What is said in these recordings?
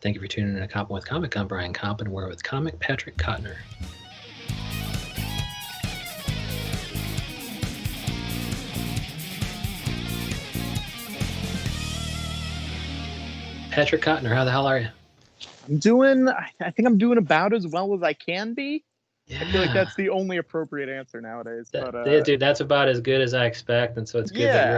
Thank you for tuning in to Koppen with Comic. I'm Brian Koppen. We're with comic Patrick Cotnoir. Patrick Cotnoir, how the hell are you? I think I'm doing about as well as I can be. Yeah. I feel like that's the only appropriate answer nowadays. Dude, that's about as good as I expect, and so it's good that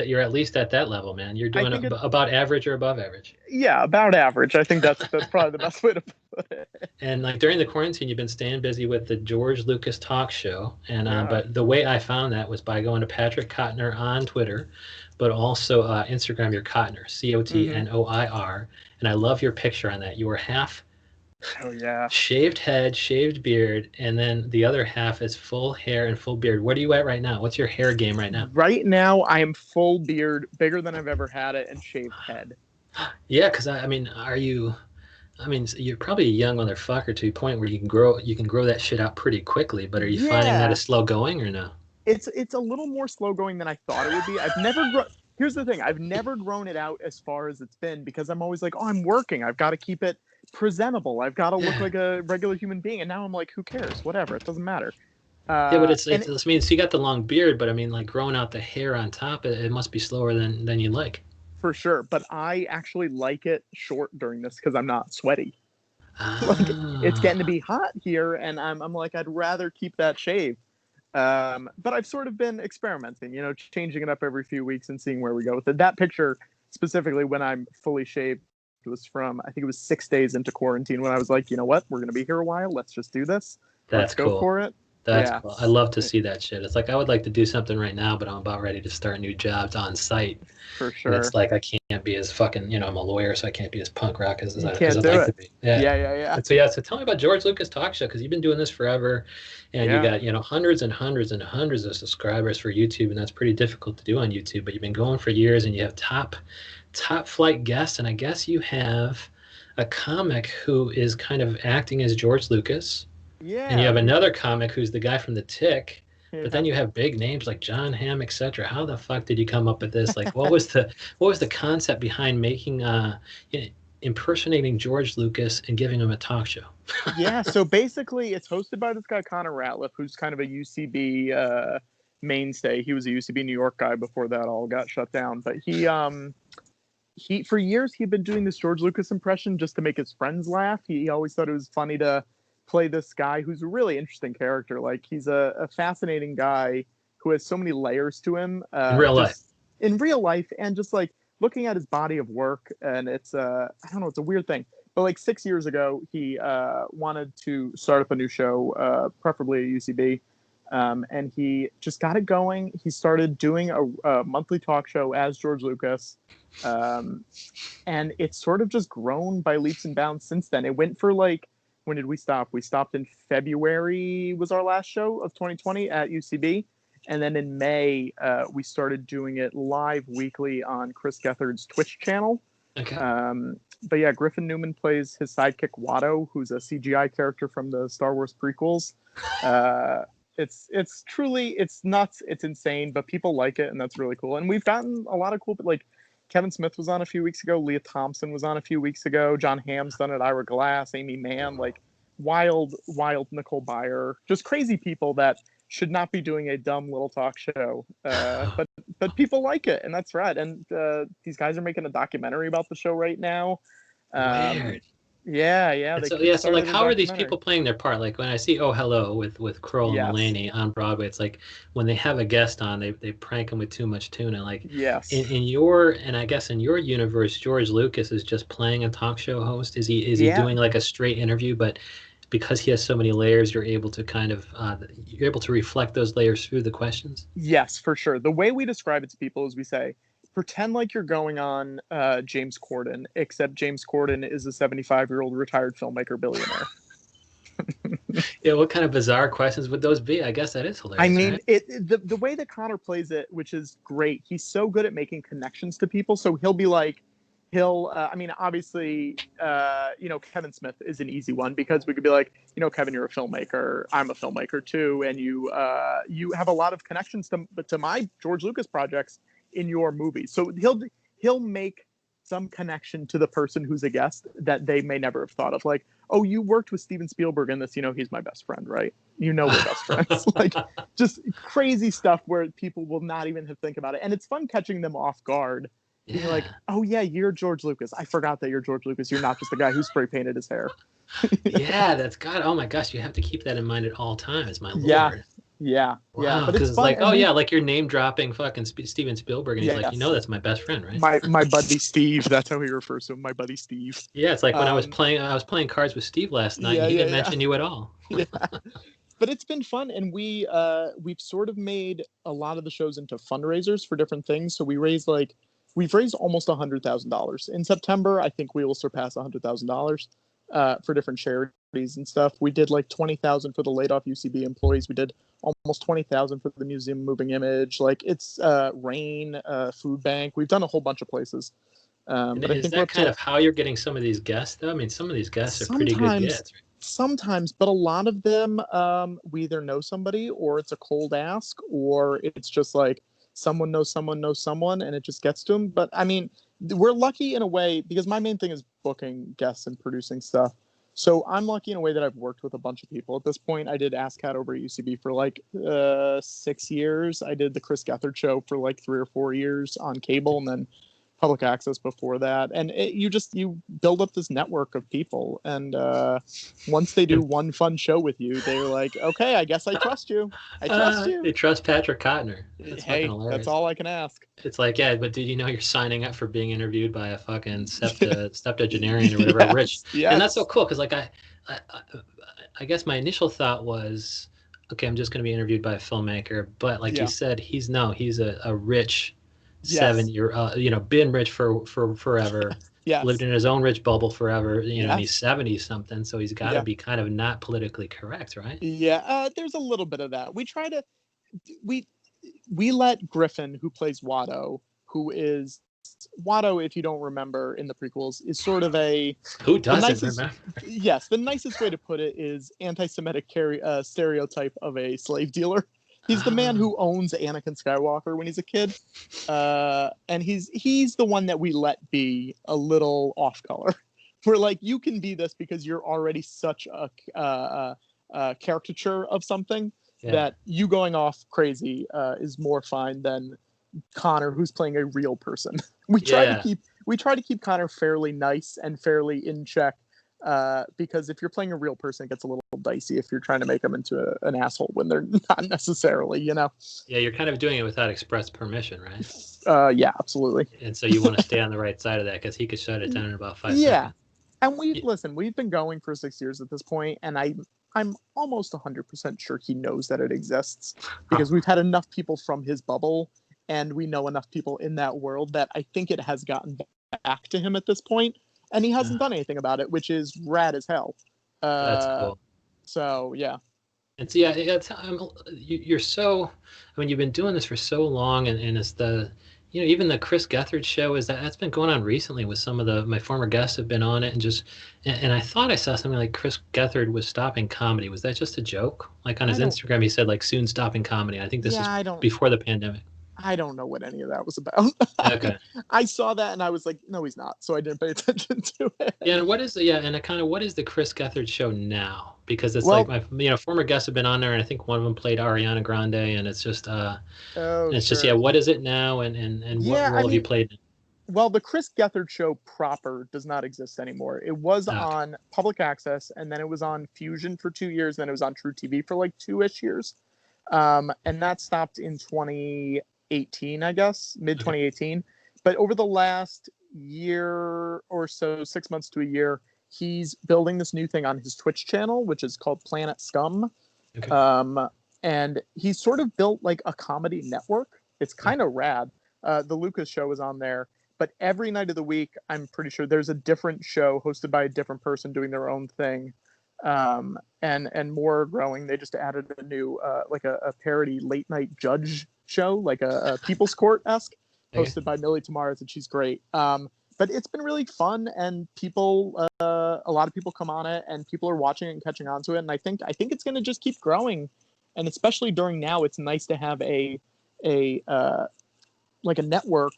you're at least at that level, man. You're doing about average or above average. Yeah, about average. I think that's probably the best way to put it. And like during the quarantine, you've been staying busy with the George Lucas talk show, and but the way I found that was by going to Patrick Cotnoir on Twitter, but also Instagram. You're Cotnoir, Cotnoir, and I love your picture on that. You were half. Oh yeah. Shaved head, shaved beard, and then the other half is full hair and full beard. What are you at right now? What's your hair game right now? Right now, I am full beard, bigger than I've ever had it, and shaved head. Yeah, because you're probably a young motherfucker to a point where you can grow that shit out pretty quickly. But are you finding that it's slow going or no? It's a little more slow going than I thought it would be. Here's the thing. I've never grown it out as far as it's been because I'm always like, oh, I'm working. I've got to keep it presentable. I've got to look like a regular human being. And now I'm like, who cares? Whatever. It doesn't matter. But so you got the long beard, but I mean, like growing out the hair on top, it must be slower than you like. For sure. But I actually like it short during this because I'm not sweaty. Like, it's getting to be hot here, and I'm like, I'd rather keep that shaved. But I've sort of been experimenting, changing it up every few weeks and seeing where we go with it. That picture specifically when I'm fully shaved was from, I think it was 6 days into quarantine when I was like, you know what, we're going to be here a while. Let's just do this. Let's go for it. That's cool. I love to see that shit. It's like I would like to do something right now, but I'm about ready to start new jobs on site. For sure. And it's like I can't be as fucking, I'm a lawyer, so I can't be as punk rock as I'd like to be. Yeah. And so tell me about George Lucas Talk Show, because you've been doing this forever, and you got hundreds and hundreds and hundreds of subscribers for YouTube, and that's pretty difficult to do on YouTube. But you've been going for years, and you have top flight guests, and I guess you have a comic who is kind of acting as George Lucas. Yeah. And you have another comic who's the guy from The Tick, but then you have big names like John Hamm, etc. How the fuck did you come up with this? Like, what was the concept behind making impersonating George Lucas and giving him a talk show? Yeah, so basically it's hosted by this guy Connor Ratliff, who's kind of a UCB mainstay. He was a UCB New York guy before that all got shut down, but he for years he'd been doing this George Lucas impression just to make his friends laugh. He always thought it was funny to play this guy who's a really interesting character. Like, he's a fascinating guy who has so many layers to him in real life, and just like looking at his body of work, and it's I don't know, it's a weird thing. But like 6 years ago, he wanted to start up a new show, preferably at UCB, and he just got it going. He started doing a monthly talk show as George Lucas, and it's sort of just grown by leaps and bounds since then. It went for like, when did we stop? We stopped in February was our last show of 2020 at UCB. And then in May, we started doing it live weekly on Chris Gethard's Twitch channel. Okay. But yeah, Griffin Newman plays his sidekick Watto, who's a CGI character from the Star Wars prequels. It's truly, it's nuts, it's insane, but people like it, and that's really cool. And we've gotten a lot of cool, like Kevin Smith was on a few weeks ago, Leah Thompson was on a few weeks ago, John Hamm's done it, Ira Glass, Amy Mann, like wild Nicole Byer, just crazy people that should not be doing a dumb little talk show, but people like it, and that's right. And these guys are making a documentary about the show right now. Weird. Yeah. So like, how are these people playing their part? Like when I see Oh Hello with Kroll and Mulaney on Broadway, it's like when they have a guest on, they prank them with too much tuna. Like, yes. And I guess in your universe, George Lucas is just playing a talk show host. Is he doing like a straight interview, but because he has so many layers, you're able to kind of you're able to reflect those layers through the questions? Yes, for sure. The way we describe it to people is we say, pretend like you're going on James Corden, except James Corden is a 75-year-old retired filmmaker billionaire. Yeah, what kind of bizarre questions would those be? I guess that is hilarious. I mean, right? the way that Connor plays it, which is great, he's so good at making connections to people. So he'll be like, I mean, obviously, Kevin Smith is an easy one because we could be like, Kevin, you're a filmmaker. I'm a filmmaker too. And you have a lot of connections to my George Lucas projects in your movies. So he'll make some connection to the person who's a guest that they may never have thought of. Like, oh, you worked with Steven Spielberg in this, he's my best friend, right? We're best friends. Like, just crazy stuff where people will not even have think about it. And it's fun catching them off guard. Yeah. Being like, oh yeah, you're George Lucas. I forgot that you're George Lucas. You're not just the guy who spray painted his hair. Yeah, that's God. Oh my gosh, you have to keep that in mind at all times, my Lord. Yeah. Wow, but it's like, like you're name dropping fucking Steven Spielberg, and he's like, that's my best friend, right? My buddy Steve. That's how he refers to him. My buddy Steve. Yeah, it's like when I was playing cards with Steve last night. And he didn't mention you at all. Yeah. But it's been fun, and we've sort of made a lot of the shows into fundraisers for different things. So we've raised almost $100,000 in September. I think we will surpass $100,000 for different charities and stuff. We did like 20,000 for the laid off UCB employees. We did almost 20,000 for the Museum of Moving Image. Like, it's RAIN, Food Bank. We've done a whole bunch of places. But is that kind of how you're getting some of these guests, though? I mean, some of these guests are pretty good guests. Right? Sometimes, but a lot of them, we either know somebody, or it's a cold ask, or it's just like someone knows someone, and it just gets to them. But I mean, we're lucky in a way, because my main thing is booking guests and producing stuff. So I'm lucky in a way that I've worked with a bunch of people. At this point, I did Ask Cat over at UCB for like 6 years. I did the Chris Gethard show for like 3 or 4 years on cable, and then public access before that. And you build up this network of people, and once they do one fun show with you, they're like, okay, I guess I trust you. They trust Patrick Cotnoir. Hey, that's all I can ask. It's like, yeah, but did you know you're signing up for being interviewed by a fucking septuagenarian or whatever, rich? Yes. And that's so cool, because like I guess my initial thought was, okay, I'm just going to be interviewed by a filmmaker, but like you said, he's a rich 7-year, been rich for forever. Yes. Lived in his own rich bubble forever, and he's 70 something, so he's got to be kind of not politically correct, right? Yeah, there's a little bit of that. We let Griffin, who plays Watto, if you don't remember in the prequels, is sort of who doesn't remember? Yes, the nicest way to put it is anti-Semitic stereotype of a slave dealer. He's the man who owns Anakin Skywalker when he's a kid, and he's the one that we let be a little off color. We're like, you can be this because you're already such a caricature of something that you going off crazy is more fine than Connor, who's playing a real person. We try to keep Connor fairly nice and fairly in check. Because if you're playing a real person, it gets a little dicey if you're trying to make them into an asshole when they're not necessarily, Yeah, you're kind of doing it without express permission, right? Yeah, absolutely. And so you want to stay on the right side of that, because he could shut it down in about 5 seconds. And we've been going for 6 years at this point, and I'm almost 100% sure he knows that it exists, because we've had enough people from his bubble, and we know enough people in that world that I think it has gotten back to him at this point. And he hasn't done anything about it, which is rad as hell. That's cool. So, yeah. And so, you're so, I mean, you've been doing this for so long, and it's even the Chris Gethard show that's been going on recently with some of my former guests have been on it, and I thought I saw something like Chris Gethard was stopping comedy. Was that just a joke? Like on his Instagram, he said like soon stopping comedy. I think this is before the pandemic. I don't know what any of that was about. Okay. I saw that and I was like, no, he's not. So I didn't pay attention to it. Yeah, and what is the Chris Gethard show now? Because it's like my former guests have been on there, and I think one of them played Ariana Grande, and it's just what is it now, and what role have you played? Well, the Chris Gethard show proper does not exist anymore. It was on public access, and then it was on Fusion for 2 years, then it was on True TV for like 2-ish years. And that stopped in 2018, I guess, mid 2018. But over the last year or so, 6 months to a year, he's building this new thing on his Twitch channel, which is called Planet Scum. Okay. And he's sort of built like a comedy network. It's kind of rad. The Lucas show is on there, but every night of the week, I'm pretty sure there's a different show hosted by a different person doing their own thing. And more growing. They just added a new like a parody late night judge show, like a People's Court-esque, hosted by Millie Tamaris, and she's great. But it's been really fun, and people, a lot of people come on it, and people are watching it and catching on to it. And I think it's going to just keep growing, and especially during now, it's nice to have a network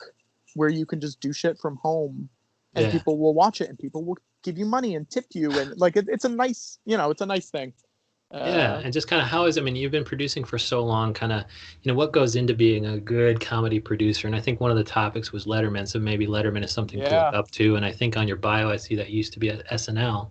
where you can just do shit from home and Yeah. people will watch it, and people will give you money and tip you, and like it's a nice, it's a nice thing. Yeah, and just kind of how is, I mean, you've been producing for so long, kind of, what goes into being a good comedy producer? And I think one of the topics was Letterman, so maybe Letterman is something to look Yeah, up to. And I think on your bio, I see that you used to be at SNL.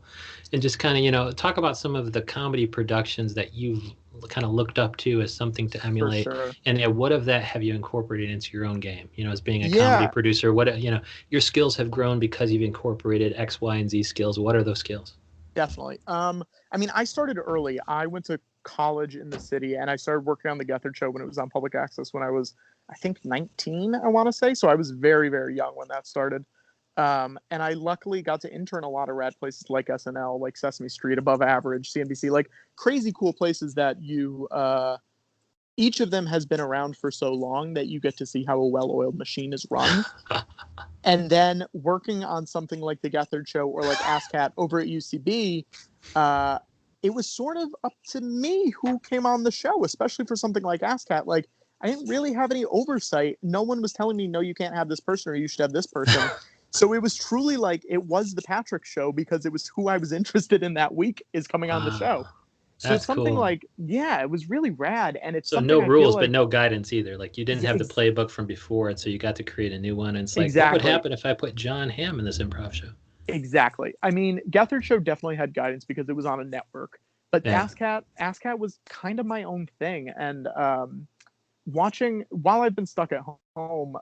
And just kind of, talk about some of the comedy productions that you've kind of looked up to as something to for emulate. sure. And what of that have you incorporated into your own game? As being a comedy Yeah, producer, what, your skills have grown because you've incorporated X, Y, and Z skills. What are those skills? definitely. I mean, I started early. I went to college in the city, and I started working on the Gethard Show when it was on public access when I was, I think, 19. I want to say. So I was very, very young when that started. And I luckily got to intern a lot of rad places like SNL, like Sesame Street, Above Average, CNBC, like crazy cool places that you. Each of them has been around for so long that you get to see how a well-oiled machine is run. And then working on something like the Gethard Show or like ASCAT over at UCB, uh, it was sort of up to me who came on the show, especially for something like ASCAT. Like, I didn't really have any oversight. No one was telling me, no, you can't have this person or you should have this person. So it was truly like it was the Patrick Show because it was who I was interested in that week is coming on the show. Wow, So that's something cool. like, yeah, it was really rad. And it's So no something I feel rules, but like, no guidance either. Like you didn't yeah, have the playbook from before, and so you got to create a new one. And it's like, what would exactly. happen if I put John Hamm in this improv show? Exactly. I mean, Gethard Show definitely had guidance because it was on a network. But Yeah, ASCAT was kind of my own thing. And watching while I've been stuck at home,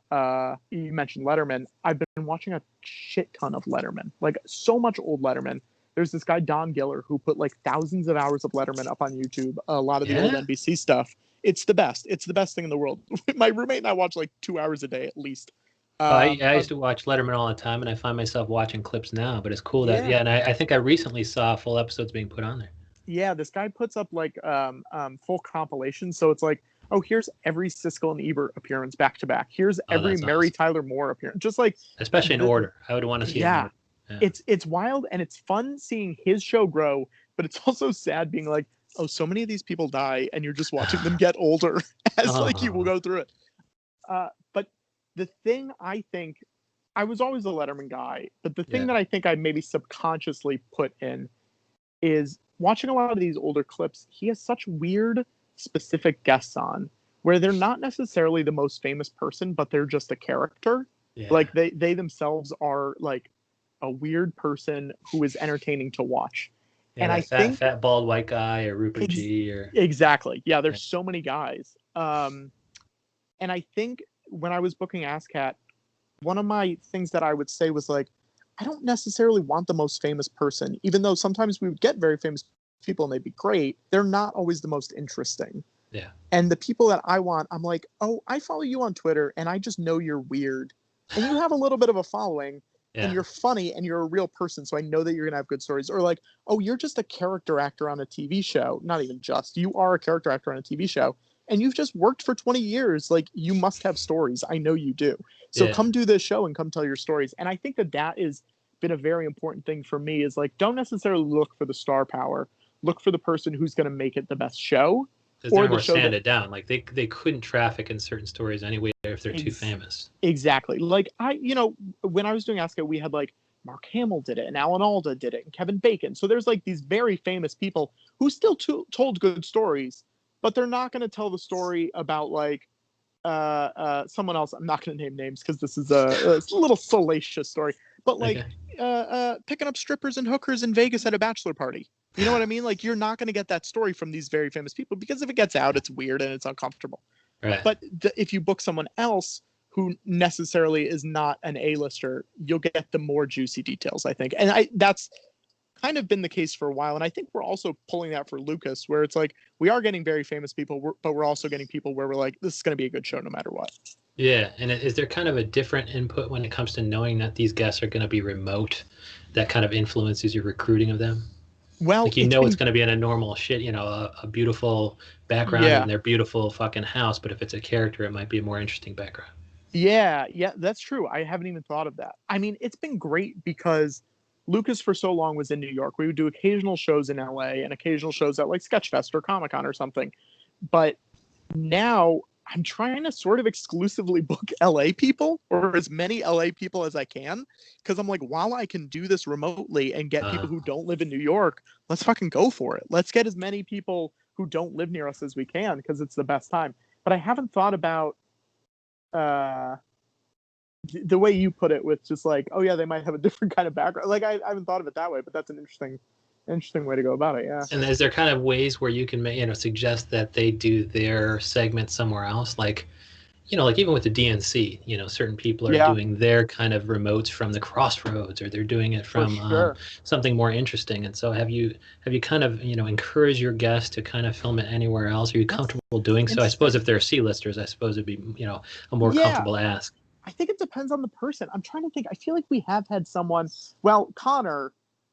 you mentioned Letterman. I've been watching a shit ton of Letterman, like so much old Letterman. There's this guy Don Giller who put like thousands of hours of Letterman up on YouTube. A lot of the old yeah. NBC stuff. It's the best. It's the best thing in the world. My roommate and I watch like 2 hours a day at least. I Uh, used to watch Letterman all the time, and I find myself watching clips now. But it's cool that, yeah, yeah. And I think I recently saw full episodes being put on there. yeah, this guy puts up like full compilations. So it's like, oh, here's every Siskel and Ebert appearance back to back. Here's Oh, every that's Mary awesome. Tyler Moore appearance. Just like Especially in the order. I would want to see it in yeah, order. Yeah. it's wild and it's fun seeing his show grow, but it's also sad being like, oh, so many of these people die and you're just watching them get older as like you will Oh, go through it. But the thing I think I was always a Letterman guy, but the thing yeah, that I think I maybe subconsciously put in is watching a lot of these older clips, he has such weird, specific guests on where they're not necessarily the most famous person, but they're just a character. yeah. Like they themselves are like a weird person who is entertaining to watch. Yeah, And I that fat, think fat bald white guy or Rupert ex- G or exactly. Yeah, yeah. there's so many guys. And I think when I was booking ASCAT, one of my things that I would say was like, I don't necessarily want the most famous person, even though sometimes we would get very famous people and they'd be great. They're not always the most interesting. Yeah. And the people that I want, I'm like, oh, I follow you on Twitter and I just know you're weird. And you have a little bit of a following and Yeah. you're funny and you're a real person. So I know that you're going to have good stories. Or like, oh, you're just a character actor on a TV show. Not even just, you are a character actor on a TV show. And you've just worked for 20 years. Like, you must have stories. I know you do. So Yeah. come do this show and come tell your stories. And I think that that has been a very important thing for me is like, don't necessarily look for the star power. Look for the person who's going to make it the best show Because they're or the more show that sanded down. Like they couldn't traffic in certain stories anyway if they're too ex- famous. exactly. Like when I was doing ASCA, we had like Mark Hamill did it and Alan Alda did it and Kevin Bacon. So there's like these very famous people who still told good stories, but they're not going to tell the story about like someone else. I'm not going to name names because this is a little salacious story, but like Okay. picking up strippers and hookers in Vegas at a bachelor party. You know what I mean? Like, you're not going to get that story from these very famous people because if it gets out, it's weird and it's uncomfortable. Right. But if you book someone else who necessarily is not an A-lister, you'll get the more juicy details, I think. And that's kind of been the case for a while. And I think we're also pulling that for Lucas, where it's like we are getting very famous people, but we're also getting people where we're like, this is going to be a good show no matter what. Yeah. And is there kind of a different input when it comes to knowing that these guests are going to be remote that kind of influences your recruiting of them? Well, Like it's going to be in a normal shit, a beautiful background in yeah, their beautiful fucking house, but if it's a character, it might be a more interesting background. yeah, that's true. I haven't even thought of that. I mean, it's been great because Lucas for so long was in New York. We would do occasional shows in LA and occasional shows at like Sketchfest or Comic Con or something. But now I'm trying to sort of exclusively book LA people, or as many LA people as I can, because I'm like, while I can do this remotely and get people who don't live in New York, let's fucking go for it. Let's get as many people who don't live near us as we can, because it's the best time. But I haven't thought about the way you put it, with just like, oh yeah, they might have a different kind of background. Like I haven't thought of it that way, but that's an interesting way to go about it. Yeah. And is there kind of ways where you can suggest that they do their segment somewhere else, like like even with the DNC, certain people are doing their kind of remotes from the crossroads, or they're doing it from something more interesting. And so have you kind of encouraged your guests to kind of film it anywhere else? Are you comfortable doing so? I suppose if they're C-listers, I suppose it'd be a more comfortable ask. I think it depends on the person. I'm trying to think. I feel like we have had someone. Well, Connor,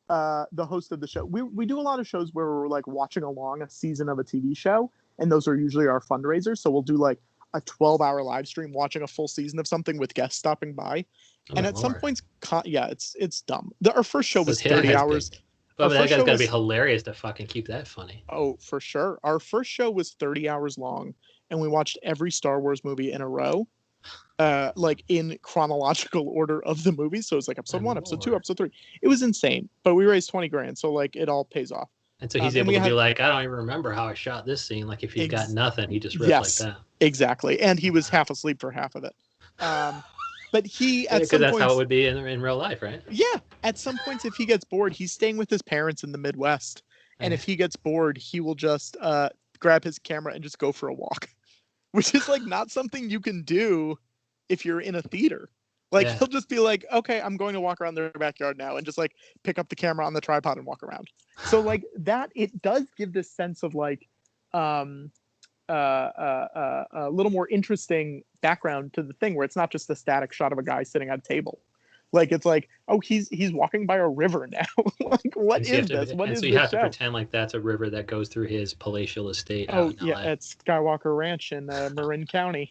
the host of the show, we do a lot of shows where we're like watching along a season of a TV show, and those are usually our fundraisers. So we'll do like a 12-hour live stream watching a full season of something with guests stopping by. And at some points, it's dumb. Our first show was 30 hours. Well, that guy's got to be hilarious to fucking keep that funny. Oh, for sure. Our first show was 30 hours long, and we watched every Star Wars movie in a row. Like in chronological order of the movies. So it's like episode 1, episode 2, episode 3. It was insane, but we raised $20,000, so like it all pays off. And so he's able to be like, I don't even remember how I shot this scene. Like if he's got nothing, he just ripped like that. Exactly. And he was half asleep for half of it. But he at some points, that's how it would be in real life, right? Yeah. At some points, if he gets bored, he's staying with his parents in the Midwest. And if he gets bored, he will just grab his camera and just go for a walk, which is like not something you can do if you're in a theater. Like he'll just be like, okay, I'm going to walk around their backyard now, and just like pick up the camera on the tripod and walk around. So like that, it does give this sense of like a little more interesting background to the thing, where it's not just a static shot of a guy sitting at a table. Like it's like, oh, he's walking by a river now. Like what is this? What is this? So you have to pretend like that's a river that goes through his palatial estate. Oh yeah, it's Skywalker Ranch in Marin County.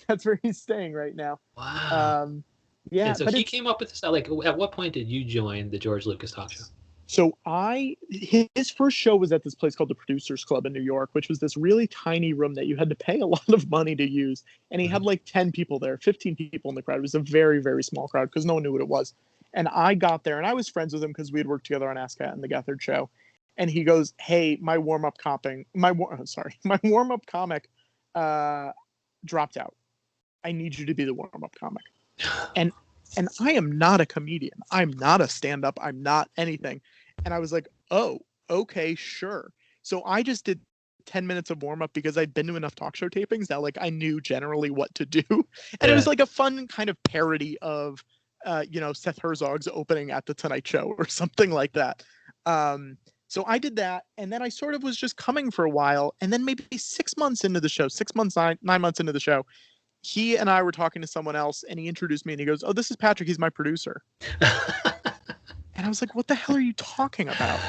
That's where he's staying right now. Wow. Yeah. And so he came up with this. Like, at what point did you join the George Lucas talk show? So his first show was at this place called the Producers Club in New York, which was this really tiny room that you had to pay a lot of money to use. And he had like 10 people there, 15 people in the crowd. It was a very, very small crowd because no one knew what it was. And I got there and I was friends with him because we had worked together on Ask Cat and the Gethard Show. And he goes, hey, my warm-up comic dropped out. I need you to be the warm-up comic. And I am not a comedian. I'm not a stand-up. I'm not anything. And I was like, oh, okay, sure. So I just did 10 minutes of warm-up because I'd been to enough talk show tapings that like I knew generally what to do. And it was like a fun kind of parody of Seth Herzog's opening at the Tonight Show or something like that. So I did that, and then I sort of was just coming for a while, and then maybe 6 months into the show, 9 months into the show, he and I were talking to someone else, and he introduced me, and he goes, oh, this is Patrick. He's my producer. And I was like, what the hell are you talking about?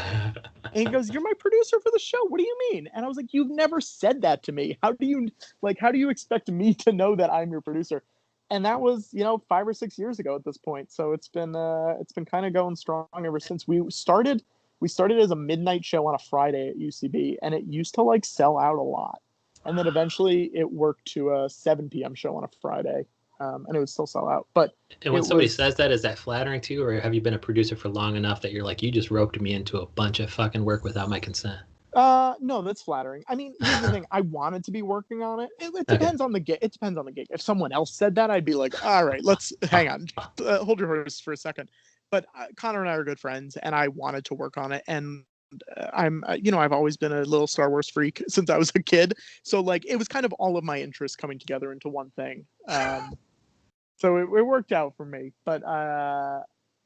And he goes, you're my producer for the show. What do you mean? And I was like, you've never said that to me. How do you expect me to know that I'm your producer? And that was, 5 or 6 years ago at this point. So it's been kind of going strong ever since. We started as a midnight show on a Friday at UCB, and it used to like sell out a lot. And then eventually it worked to a 7 p.m. show on a Friday, and it would still sell out. And when somebody says that, is that flattering to you, or have you been a producer for long enough that you're like, you just roped me into a bunch of fucking work without my consent? No, that's flattering. I mean, here's the thing. I wanted to be working on it. It depends on the gig. It depends on the gig. If someone else said that, I'd be like, all right, let's hang on. Hold your horse for a second. But Connor and I are good friends, and I wanted to work on it. And I've always been a little Star Wars freak since I was a kid. So like, it was kind of all of my interests coming together into one thing. So it worked out for me. But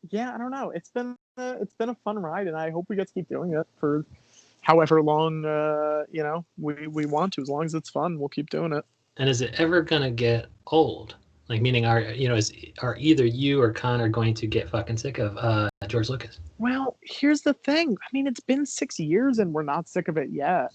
yeah, I don't know. It's been a fun ride, and I hope we get to keep doing it for however long we want to. As long as it's fun, we'll keep doing it. And is it ever gonna get old? Like, meaning, are either you or Connor going to get fucking sick of George Lucas? Well, here's the thing. I mean, it's been 6 years and we're not sick of it yet.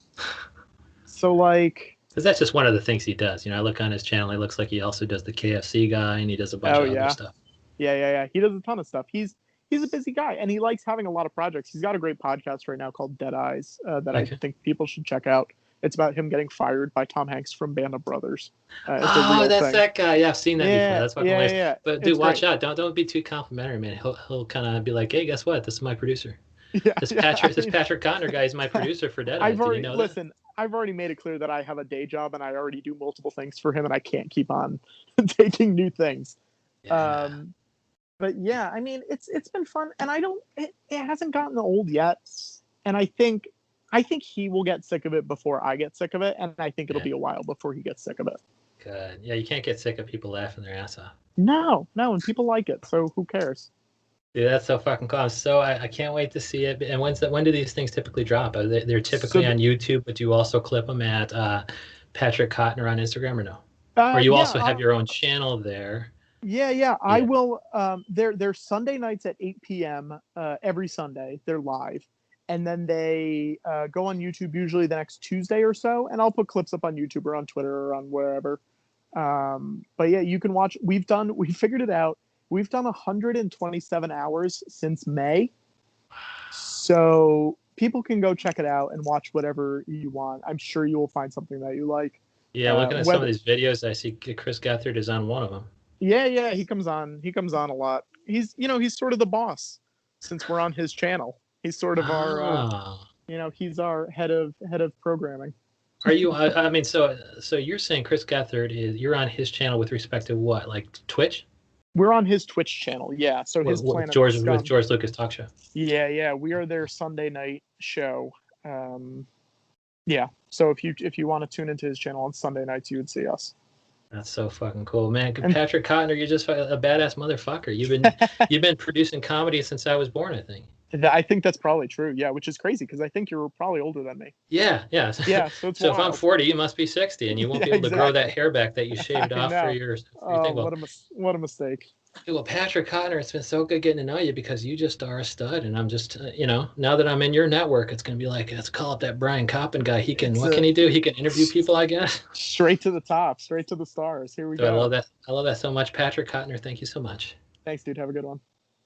So, like... Because that's just one of the things he does. I look on his channel, he looks like he also does the KFC guy, and he does a bunch of other stuff. Yeah. He does a ton of stuff. He's a busy guy, and he likes having a lot of projects. He's got a great podcast right now called Dead Eyes that I think people should check out. It's about him getting fired by Tom Hanks from Band of Brothers. It's a Oh, real that's thing. that guy. Yeah, I've seen that before. That's fucking hilarious. Yeah. But dude, It's watch great. out. Don't be too complimentary, man. He'll kind of be like, hey, guess what? This is my producer. Yeah, This yeah. I Patrick mean, Cotnoir guy is my producer for Dead Eyes. I've Did you already know that? listen. I've already made it clear that I have a day job and I already do multiple things for him, and I can't keep on taking new things. Yeah. Um, but yeah, I mean, it's been fun, and I don't. It hasn't gotten old yet, and I think he will get sick of it before I get sick of it, and I think it'll Yeah. be a while before he gets sick of it. Good. Yeah, you can't get sick of people laughing their ass off. No, and people like it, so who cares? Dude, that's so fucking cool. So I can't wait to see it. And when do these things typically drop? They're So typically on YouTube, but do you also clip them at Patrick Cotnoir on Instagram or no? Or you yeah, also have your own channel there? yeah. I Yeah. will. They're Sunday nights at 8 p.m. Every Sunday. They're live, and then they go on YouTube usually the next Tuesday or so, and I'll put clips up on YouTube or on Twitter or on wherever. But yeah, you can watch. We figured it out. We've done 127 hours since May, so people can go check it out and watch whatever you want. I'm sure you will find something that you like. Yeah, looking at some of Whether these videos, I see Chris Gethard is on one of them. Yeah, he comes on. He comes on a lot. He's sort of the boss since we're on his channel. He's sort of our Oh. he's our head of programming. Are you? I mean, so you're saying Chris Gethard you're on his channel with respect to what, like Twitch? We're on his Twitch channel. Yeah, so his Planet Scum. With George Lucas Talk Show. Yeah, we are their Sunday night show. Yeah, so if you want to tune into his channel on Sunday nights, you would see us. That's so fucking cool, man. Patrick Cotnoir, you're just a badass motherfucker. You've been producing comedy since I was born, I think. I think that's probably true. Yeah, which is crazy because I think you're probably older than me. Yeah. Yeah, so it's so wild. if I'm 40, you must be 60, and you won't be able to grow that hair back that you shaved off for your thing. Well, what a mistake. Well, Patrick Cotnoir, it's been so good getting to know you because you just are a stud, and I'm just, now that I'm in your network, it's gonna be like, let's call up that Brian Koppen guy. What can he do? He can interview people, I guess. Straight to the top, straight to the stars. Here we go. I love that so much, Patrick Cotnoir. Thank you so much. Thanks, dude. Have a good one.